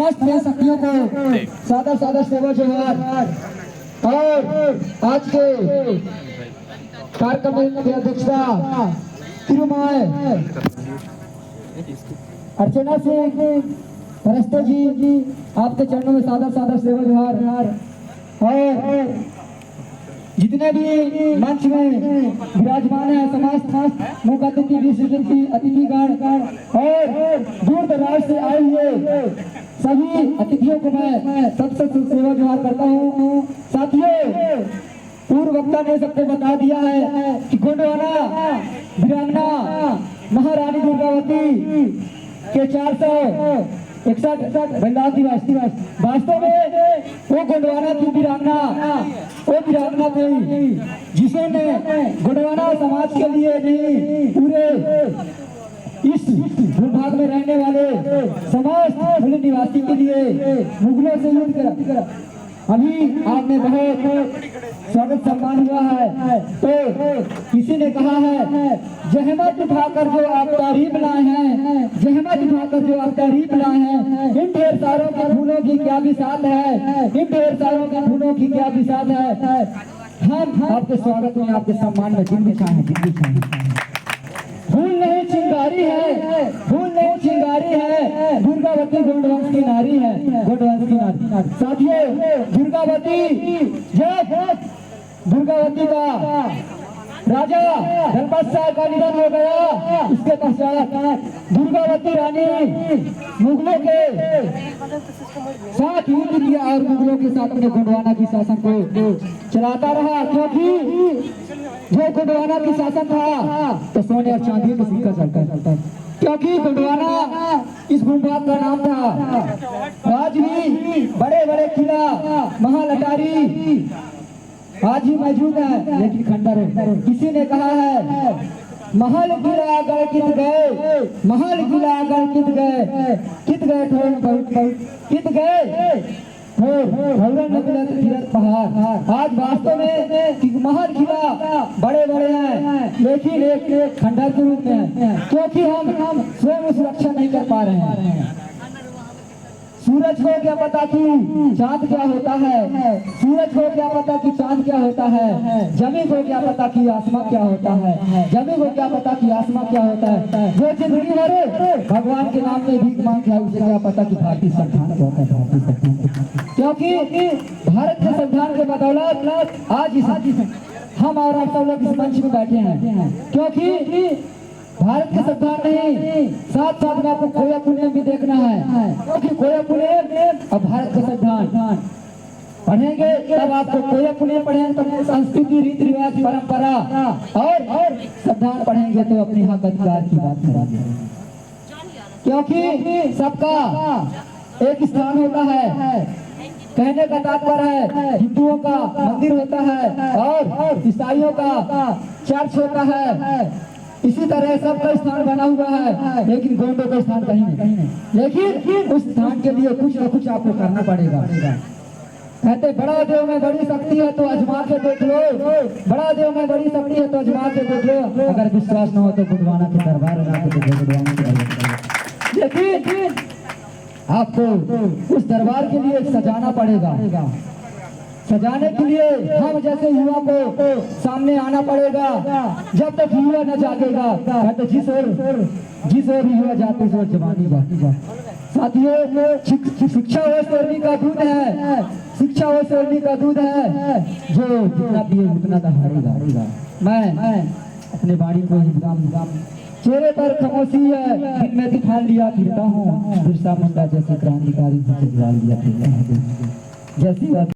समस्त मेरे शक्तियों को सादर सादर सेवा जोहार। और आज के कार्यक्रम की अध्यक्षता तिरुमाय अर्चना सिंह परस्ते जी, आपके चरणों में सादर सादर सेवा जोहार। और जितने भी मंच में विराजमान है समस्त मुख्य अतिथि अतिथिगण और दूर दराज से आए हुए सभी अतिथियों को मैं सबसे सेवा जोहार करता हूँ। साथियों, पूर्व वक्ता ने सबको बता दिया है कि गोंडवाना वीरांगना महारानी दुर्गावती के 461 बलिदान दिवस वास्तव में वो गोंडवाना की वीरांगना, वो वीरांगना थी जिसने गोंडवाना समाज के लिए नहीं, पूरे इस भूभाग में रहने वाले समस्त मूल निवासी के लिए मुगलों से युद्ध करा। अभी आपने बहुत स्वागत सम्मान हुआ है, तो किसी ने कहा है जहमत उठाकर जो आप तारीफ लाए हैं, जहमत उठाकर जो आप तारीफ लाए हैं, इन ढेर सारों के फूलों की क्या बिसात है, इन ढेर सारों के फूलों की क्या बिसात है। हम आपके स्वागत में, आपके सम्मान में दिन बिछाएं। फूल नहीं चिंगारी है, फूल नहीं चिंगारी है, दुर्गावती गोंडवंश की नारी है, गोंडवंश की नारी। साथियों, दुर्गावती जब दुर्गावती का राजा धर्मपाल शाह का निधन हो गया, इसके पश्चात दुर्गावती रानी मुगलों के साथ युद्ध किया और मुगलों के साथ अपने गोंडवाना की शासन को चलाता रहा। क्योंकि जो गोंडवाना की शासन था तो सोने और चांदी का सिक्का चलता, क्योंकि गोंडवाना इस भूभाग का नाम था। आज भी बड़े बड़े किला महल अटारी आज ही मौजूद है, लेकिन खंडर है। किसी ने कहा है महल किला अगर कित गए, महल किला अगर कित गए कित गए पहाड़। आज वास्तव में महल किला बड़े बड़े हैं, लेकिन एक खंडर के रूप में है, क्योंकि हम स्वयं सुरक्षा नहीं कर पा रहे हैं। सूरज को क्या पता कि चांद क्या होता है, सूरज को क्या पता कि चांद क्या होता है, जमीन को क्या पता कि आसमां क्या होता है, जमीन को क्या पता कि आसमां क्या होता है। जो जिंदगी भर भगवान के नाम में भीख मांगता है, उसे क्या पता कि भारतीय संविधान क्या होता है, भारतीय संविधान। क्योंकि भारत के संविधान के बदौलत आज हम और आप सब लोग इस मंच में बैठे हैं, क्योंकि भारत के संविधान नहीं, साथ साथ में आपको खोया पुण्य भी देखना है, क्योंकि खोया पुण्य और भारत का संविधान पढ़ेंगे तब आपको खोया पुण्य पढ़ेंगे तब संस्कृति रीति रिवाज परंपरा और संविधान पढ़ेंगे तो अपने हक अधिकार की बात करेंगे। क्योंकि सबका एक स्थान होता है, कहने का तात्पर्य है हिंदुओं का मंदिर होता है और ईसाइयों का चर्च होता है। इसी तरह सबका स्थान बना हुआ है, लेकिन गोंडों का स्थान कहीं नहीं। लेकिन उस स्थान के लिए कुछ न कुछ आपको करना पड़ेगा। कहते बड़ा देव में बड़ी शक्ति है तो आजमा के देख लो, बड़ा देव में बड़ी शक्ति है तो आजमा के देख लो। अगर विश्वास न हो तो गोंडवाना के दरबार लेकिन आपको उस दरबार के लिए सजाना पड़ेगा। सजाने के लिए हम जैसे युवा को सामने आना पड़ेगा। जब तक युवा न जागेगा, कहते जिस ओर युवा जाते उस ओर जवानी जाती। साथियों, शिक्षा वो शेरनी का दूध है, शिक्षा वो शेरनी का दूध है, जो जितना पिए उतना दहाड़ेगा। मैं अपने बाड़ी को चेहरे पर खामोशी है, दिन में तूफान लिया फिरता हूँ, बिरसा मुंडा जैसे क्रांतिकारी जैसी